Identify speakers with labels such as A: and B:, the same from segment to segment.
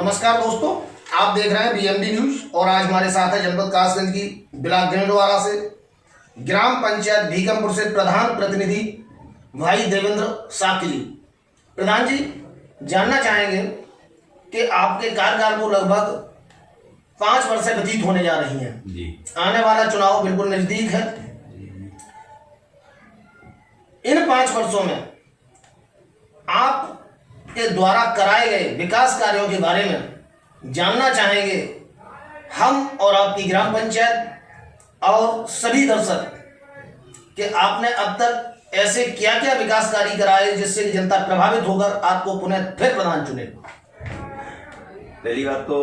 A: नमस्कार दोस्तों, आप देख रहे हैं बीएमडी न्यूज और आज हमारे साथ है जनपद कासगंज की ब्लॉक भिंडवाड़ा से ग्राम पंचायत भीकमपुर से प्रधान प्रतिनिधि भाई देवेंद्र साकी। प्रधान जी, जानना चाहेंगे कि आपके कार्यकाल को लगभग 5 वर्ष व्यतीत होने जा रही हैं
B: जी।
A: आने वाला चुनाव बिल्कुल नजदीक है। इन 5 वर्षों में आप के द्वारा कराए गए विकास कार्यों के बारे में जानना चाहेंगे हम और आपकी ग्राम पंचायत और सभी दर्शक कि आपने अब तक ऐसे क्या क्या विकास कार्य कराए जिससे जनता प्रभावित होकर आपको पुनः फिर प्रधान चुने।
B: पहली बात तो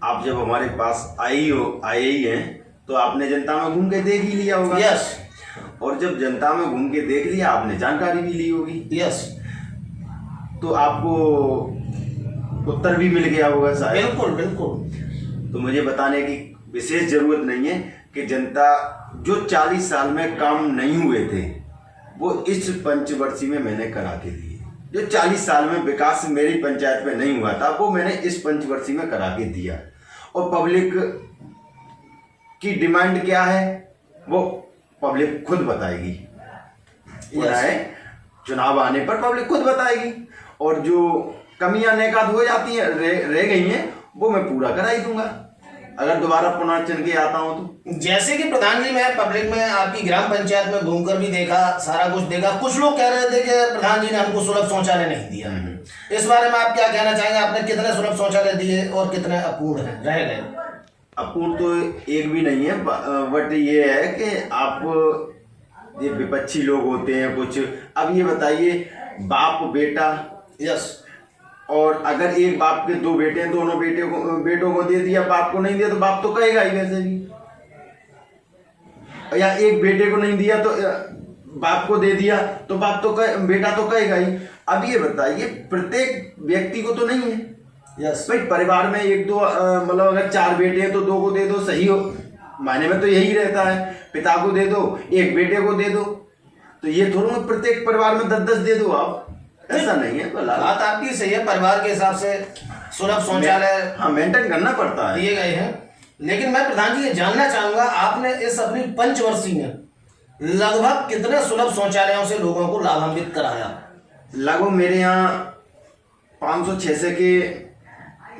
B: आप जब हमारे पास आए ही हैं तो आपने जनता में घूम के देख ही लिया होगा।
A: यस।
B: और जब जनता में घूम के देख लिया आपने जानकारी भी ली होगी।
A: यस।
B: तो आपको उत्तर भी मिल गया होगा शायद।
A: बिल्कुल बिल्कुल।
B: तो मुझे बताने की विशेष जरूरत नहीं है कि जनता जो 40 साल में काम नहीं हुए थे वो इस पंचवर्षीय में मैंने करा के दिए। जो 40 साल में विकास मेरी पंचायत में नहीं हुआ था वो मैंने इस पंचवर्षीय में करा के दिया। और पब्लिक की डिमांड क्या है वो पब्लिक खुद बताएगी। चुनाव आने पर पब्लिक खुद बताएगी और जो कमियां नेकात हो जाती हैं रह गई हैं वो मैं पूरा करा ही दूंगा अगर दोबारा पुनः चुन के आता हूं तो।
A: जैसे कि प्रधान जी, मैं पब्लिक में आपकी ग्राम पंचायत में घूमकर भी देखा, सारा कुछ देखा। कुछ लोग कह रहे थे कि प्रधान जी ने हमको सुलभ शौचालय नहीं दिया। इस बारे में आप क्या कहना चाहेंगे? आपने कितने सुलभ शौचालय दिए और कितने अपूर्ण हैं, रह गए?
B: अपूर्ण तो एक भी नहीं है, बट ये है कि आप ये विपक्षी लोग होते हैं कुछ। अब ये बताइए, बाप बेटा।
A: यस।
B: और अगर एक बाप के 2 बेटे हैं, दोनों बेटों को दे दिया, बाप को नहीं दिया तो बाप तो कहेगा ही वैसे भी। या एक बेटे को नहीं दिया तो बाप को दे दिया तो बाप तो बेटा तो कहेगा ही। अब ये बताइए, प्रत्येक व्यक्ति को तो नहीं है।
A: यस
B: भाई, परिवार में 1-2 मतलब अगर 4 बेटे हैं तो 2 को दे दो, सही हो। मायने में तो यही रहता है, पिता को दे दो, एक बेटे को दे दो। तो ये थोड़ा प्रत्येक परिवार में 10-10 दे दो आप, ऐसा नहीं है।
A: बात आपकी सही है, परिवार के हिसाब से सुलभ शौचालय
B: हाँ मेंटेन करना पड़ता है,
A: दिए गए हैं। लेकिन मैं प्रधान जी ये जानना चाहूंगा, आपने इस अपनी पंचवर्षीय में लगभग कितने सुलभ शौचालयों से लोगों को लाभान्वित कराया?
B: लगभग मेरे यहाँ 500-600 के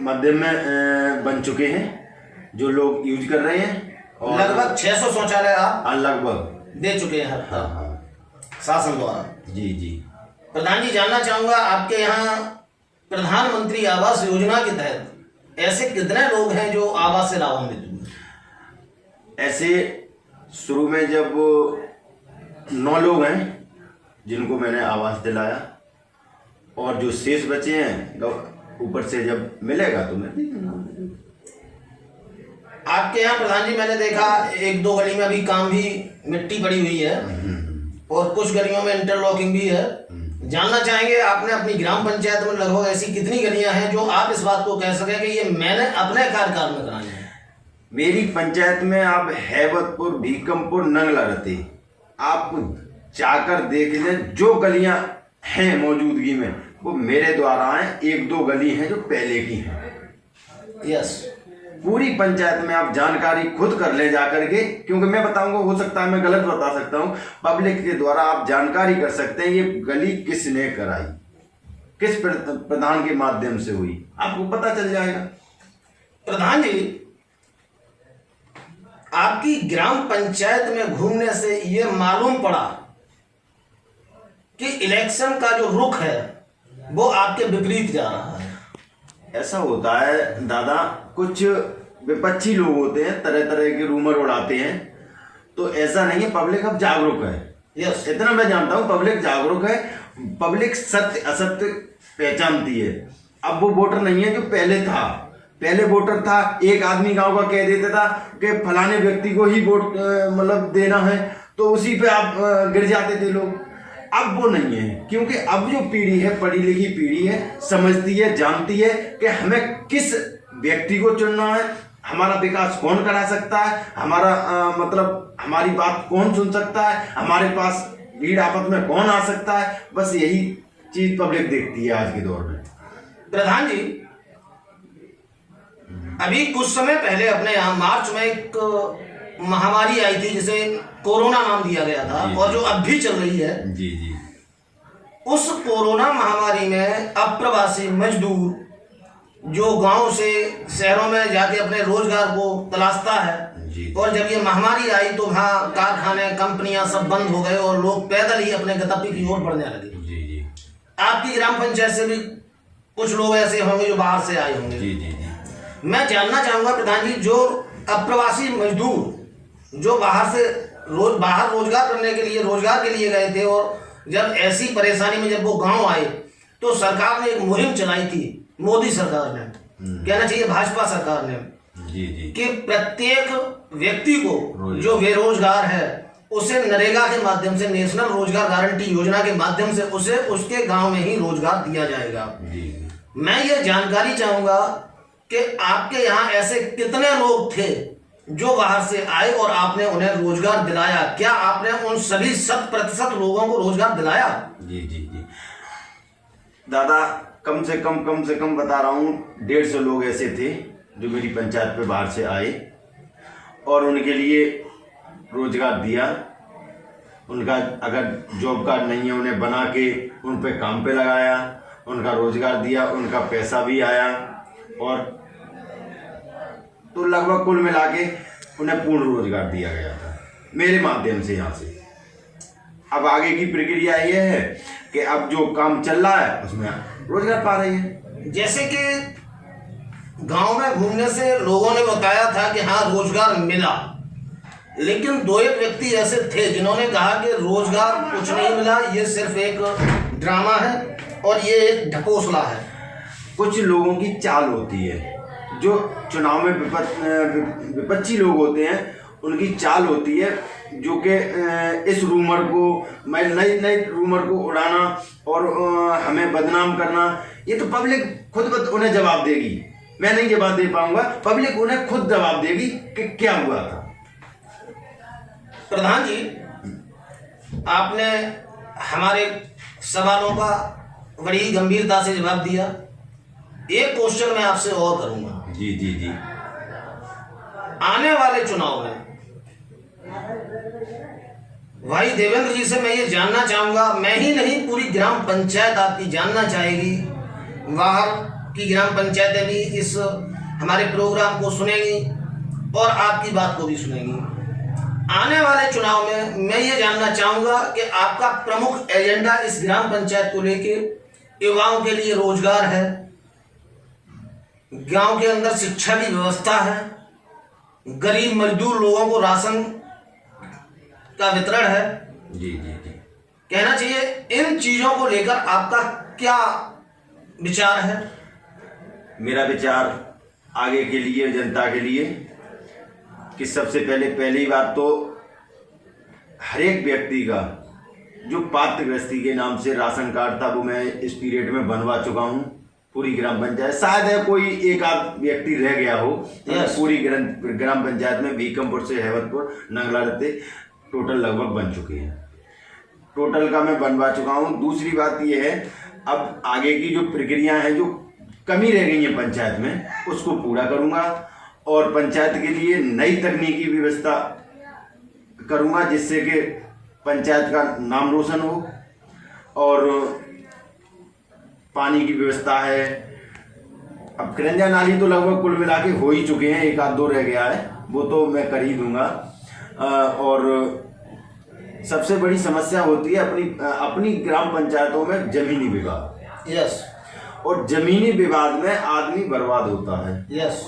B: मध्यम में बन चुके हैं जो लोग यूज कर रहे हैं। और
A: लगभग 600 शौचालय आप
B: लगभग
A: दे चुके हैं शासन द्वारा।
B: जी जी।
A: प्रधान जी जानना चाहूंगा, आपके यहाँ प्रधानमंत्री आवास योजना के तहत ऐसे कितने लोग हैं जो आवास से लाभान्वित हुए?
B: ऐसे शुरू में जब 9 लोग हैं जिनको मैंने आवास दिलाया और जो शेष बचे हैं ऊपर से जब मिलेगा तो मैं दे दूंगा।
A: आपके यहाँ प्रधान जी मैंने देखा 1-2 गली में अभी काम भी मिट्टी पड़ी हुई है और कुछ गलियों में इंटरलॉकिंग भी है। जानना चाहेंगे, आपने अपनी ग्राम पंचायत में लगभग ऐसी कितनी गलियां हैं जो आप इस बात को कह सकें कि ये मैंने अपने कार्यकाल में कराई है?
B: मेरी पंचायत में आप हैबतपुर, भीकमपुर, नंगलारती आप जाकर देख लें, जो गलियां हैं मौजूदगी में वो मेरे द्वारा हैं। 1-2 गली हैं जो पहले की हैं।
A: यस।
B: पूरी पंचायत में आप जानकारी खुद कर ले जाकर के, क्योंकि मैं बताऊंगा, हो सकता है मैं गलत बता सकता हूं। पब्लिक के द्वारा आप जानकारी कर सकते हैं ये गली किसने कराई, किस प्रधान के माध्यम से हुई, आपको पता चल जाएगा।
A: प्रधान जी, आपकी ग्राम पंचायत में घूमने से ये मालूम पड़ा कि इलेक्शन का जो रुख है वो आपके विपरीत जा रहा है।
B: ऐसा होता है दादा, कुछ विपक्षी लोग होते हैं, तरह तरह के रूमर उड़ाते हैं। तो ऐसा नहीं है, पब्लिक अब जागरूक है।
A: यस,
B: इतना मैं जानता हूँ, पब्लिक जागरूक है। पब्लिक सत्य असत्य पहचानती है। अब वो वोटर नहीं है जो पहले था। पहले वोटर था, एक आदमी गांव का कह देता था कि फलाने व्यक्ति को ही वोट मतलब देना है, तो उसी पे आप गिर जाते थे लोग। अब वो नहीं है, क्योंकि अब जो पीढ़ी है, पढ़ी लिखी पीढ़ी है, समझती है, जानती है कि हमें किस व्यक्ति को चुनना है, हमारा विकास कौन करा सकता है, हमारा मतलब हमारी बात कौन सुन सकता है, हमारे पास भीड़ आपस में कौन आ सकता है। बस यही चीज पब्लिक देखती है आज के दौर में।
A: प्रधान जी, अभी कुछ समय पहले अपने यहाँ मार्च में एक महामारी आई थी जिसे कोरोना नाम दिया गया था, और जो अब भी चल रही है।
B: जी जी।
A: उस कोरोना महामारी में अप्रवासी मजदूर जो गांव से शहरों में जाके अपने रोजगार को तलाशता है,
B: जी।
A: और जब ये महामारी आई तो वहाँ कारखाने कंपनियां सब बंद हो गए और लोग पैदल ही अपने गंतव्य की ओर बढ़ने लगे।
B: जी जी।
A: आपकी ग्राम पंचायत से भी कुछ लोग ऐसे होंगे जो बाहर से आए होंगे।
B: जी जी जी।
A: मैं जानना चाहूंगा प्रधान जी, जो अप्रवासी मजदूर जो बाहर रोजगार के लिए गए थे, और जब ऐसी परेशानी में जब वो गांव आए तो सरकार ने एक मुहिम चलाई थी, मोदी सरकार ने, कहना चाहिए भाजपा सरकार ने,
B: जी जी।
A: कि प्रत्येक व्यक्ति को जो बेरोजगार है उसे नरेगा के माध्यम से, नेशनल रोजगार गारंटी योजना के माध्यम से उसे उसके गांव में ही रोजगार दिया जाएगा।
B: जी।
A: मैं ये जानकारी चाहूंगा कि आपके यहाँ ऐसे कितने लोग थे जो बाहर से आए और आपने उन्हें रोजगार दिलाया? क्या आपने उन सभी 100% लोगों को रोजगार दिलाया?
B: जी जी जी। दादा कम से कम बता रहा हूँ 150 लोग ऐसे थे जो मेरी पंचायत पे बाहर से आए और उनके लिए रोजगार दिया। उनका अगर जॉब कार्ड नहीं है उन्हें बना के उन पे काम पे लगाया, उनका रोजगार दिया, उनका पैसा भी आया, और तो लगभग कुल मिला के उन्हें पूर्ण रोजगार दिया गया था मेरे माध्यम से यहाँ से। अब आगे की प्रक्रिया ये है कि अब जो काम चल रहा है उसमें रोजगार पा रही है।
A: जैसे कि गांव में घूमने से लोगों ने बताया था कि हाँ रोजगार मिला, लेकिन 2-1 व्यक्ति ऐसे थे जिन्होंने कहा कि रोजगार कुछ नहीं मिला, ये सिर्फ एक ड्रामा है और ये एक ढकोसला है।
B: कुछ लोगों की चाल होती है, जो चुनाव में विपक्षी लोग होते हैं उनकी चाल होती है, जो कि इस रूमर को, मैं नई रूमर को उड़ाना और हमें बदनाम करना। ये तो पब्लिक खुद उन्हें जवाब देगी, मैं नहीं जवाब दे पाऊंगा, पब्लिक उन्हें खुद जवाब देगी कि क्या हुआ था।
A: प्रधान जी, आपने हमारे सवालों का बड़ी गंभीरता से जवाब दिया। एक क्वेश्चन मैं आपसे और करूंगा।
B: जी जी जी।
A: आने वाले चुनाव में भाई देवेंद्र जी से मैं ये जानना चाहूंगा, मैं ही नहीं पूरी ग्राम पंचायत आपकी जानना चाहेगी, बाहर की ग्राम पंचायतें भी इस हमारे प्रोग्राम को सुनेंगी और आपकी बात को भी सुनेंगी। आने वाले चुनाव में मैं ये जानना चाहूंगा कि आपका प्रमुख एजेंडा इस ग्राम पंचायत को लेके युवाओं के लिए रोजगार है, गांव के अंदर शिक्षा की व्यवस्था है, गरीब मजदूर लोगों को राशन का वितरण है।
B: जी जी जी।
A: कहना चाहिए इन चीजों को लेकर आपका क्या विचार है?
B: मेरा विचार आगे के लिए, जनता के लिए, कि सबसे पहली बात तो हर एक व्यक्ति का जो पात्र गृहस्थी के नाम से राशन कार्ड था वो मैं इस पीरियड में बनवा चुका हूँ पूरी ग्राम पंचायत। शायद है कोई एक आध व्यक्ति रह गया हो। पूरी ग्राम पंचायत में भीकमपुर से हेवतपुर नंगलाड़ते टोटल लगभग बन चुके हैं। टोटल का मैं बनवा चुका हूँ। दूसरी बात ये है, अब आगे की जो प्रक्रिया है, जो कमी रह गई है पंचायत में, उसको पूरा करूँगा और पंचायत के लिए नई तकनीकी व्यवस्था करूँगा जिससे कि पंचायत का नाम रोशन हो। और पानी की व्यवस्था है, अब करंजा नाली तो लगभग कुल मिला के हो ही चुके हैं, 1-2 रह गया है, वो तो मैं कर ही दूंगा। और सबसे बड़ी समस्या होती है अपनी ग्राम पंचायतों में जमीनी विवाद।
A: यस।
B: और जमीनी विवाद में आदमी बर्बाद होता है।
A: यस।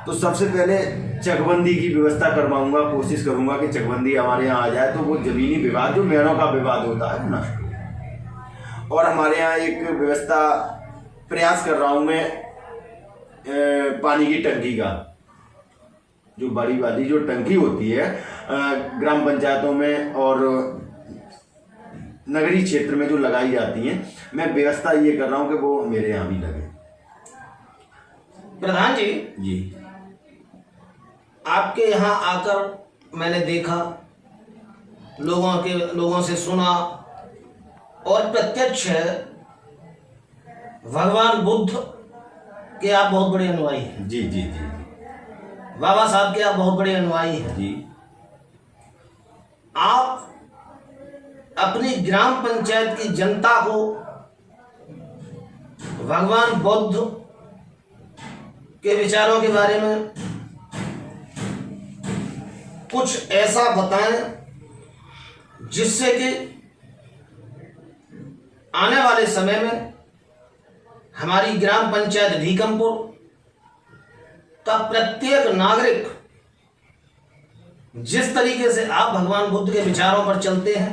B: तो सबसे पहले चकबंदी की व्यवस्था करवाऊंगा, कोशिश करूंगा कि चकबंदी हमारे यहाँ आ जाए तो वो जमीनी विवाद, जो मेड़ों का विवाद होता है, नष्ट हो। और हमारे यहाँ एक व्यवस्था प्रयास कर रहा हूँ मैं, पानी की टंकी का, जो बड़ी वाली जो टंकी होती है ग्राम पंचायतों में और नगरीय क्षेत्र में जो लगाई जाती हैं, मैं व्यवस्था ये कर रहा हूँ कि वो मेरे यहाँ भी लगे।
A: प्रधान जी,
B: जी,
A: आपके यहाँ आकर मैंने देखा, लोगों से सुना और प्रत्यक्ष है, भगवान बुद्ध के आप बहुत बड़े अनुयायी हैं,
B: जी जी जी
A: बाबा साहब के आप बहुत बड़े अनुयायी हैं।
B: जी।
A: आप अपनी ग्राम पंचायत की जनता को भगवान बुद्ध के विचारों के बारे में कुछ ऐसा बताएं जिससे कि आने वाले समय में हमारी ग्राम पंचायत भीकमपुर का प्रत्येक नागरिक जिस तरीके से आप भगवान बुद्ध के विचारों पर चलते हैं,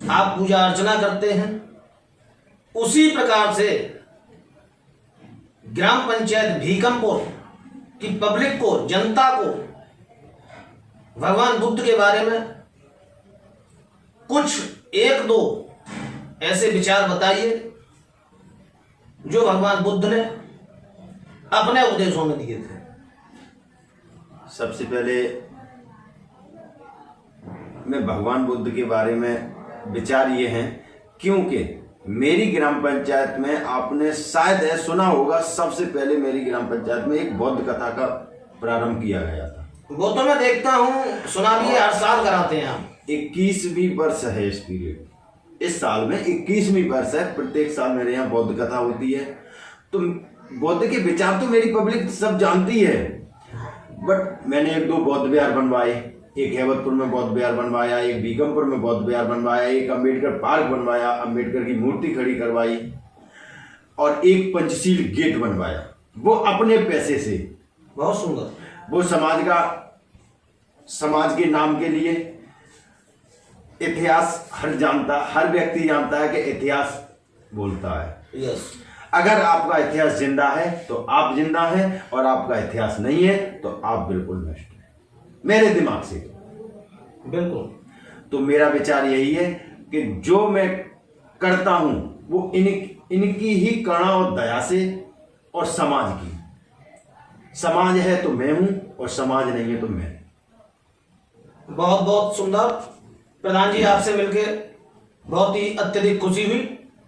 A: आप पूजा अर्चना करते हैं, उसी प्रकार से ग्राम पंचायत भीकमपुर की पब्लिक को, जनता को भगवान बुद्ध के बारे में कुछ एक दो ऐसे विचार बताइए जो भगवान बुद्ध ने अपने उपदेशों में दिए थे।
B: सबसे पहले मैं भगवान बुद्ध के बारे में विचार ये हैं, क्योंकि मेरी ग्राम पंचायत में आपने शायद है सुना होगा, सबसे पहले मेरी ग्राम पंचायत में एक बौद्ध कथा का प्रारंभ किया गया था।
A: वो तो मैं देखता हूँ, सुना भी है, हर साल कराते हैं आप।
B: 21वीं वर्ष है इस पीरियड, इस साल में 21वीं वर्ष है। प्रत्येक साल मेरे यहाँ बौद्ध कथा होती है। तो बौद्ध के विचार तो मेरी पब्लिक सब जानती है, बट मैंने एक दो बौद्ध विहार बनवाए। एक हेवतपुर में बौद्ध विहार बनवाया, एक भीकमपुर में बौद्ध विहार बनवाया, एक अम्बेडकर पार्क बनवाया, अम्बेडकर की मूर्ति खड़ी करवाई, और एक पंचशील गेट बनवाया, वो अपने पैसे से।
A: बहुत सुंदर।
B: वो समाज के नाम के लिए। इतिहास हर व्यक्ति जानता है कि इतिहास बोलता है।
A: यस।
B: अगर आपका इतिहास जिंदा है तो आप जिंदा हैं, और आपका इतिहास नहीं है तो आप बिल्कुल नष्ट हैं, मेरे दिमाग से।
A: बिल्कुल।
B: तो मेरा विचार यही है कि जो मैं करता हूं वो इनकी ही करुणा और दया से, और समाज की। समाज है तो मैं हूं, और समाज नहीं है तो मैं।
A: बहुत बहुत सुंदर। प्रधान जी, आपसे मिलकर बहुत ही अत्यधिक खुशी हुई।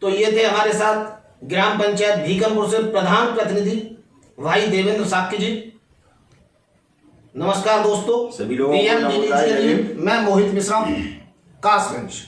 A: तो ये थे हमारे साथ ग्राम पंचायत भीकमपुर से प्रधान प्रतिनिधि भाई देवेंद्र साक्य जी। नमस्कार दोस्तों,
B: सभी लोगों को
A: PM
B: नमस्कार।
A: मैं मोहित मिश्रा, कासगंज।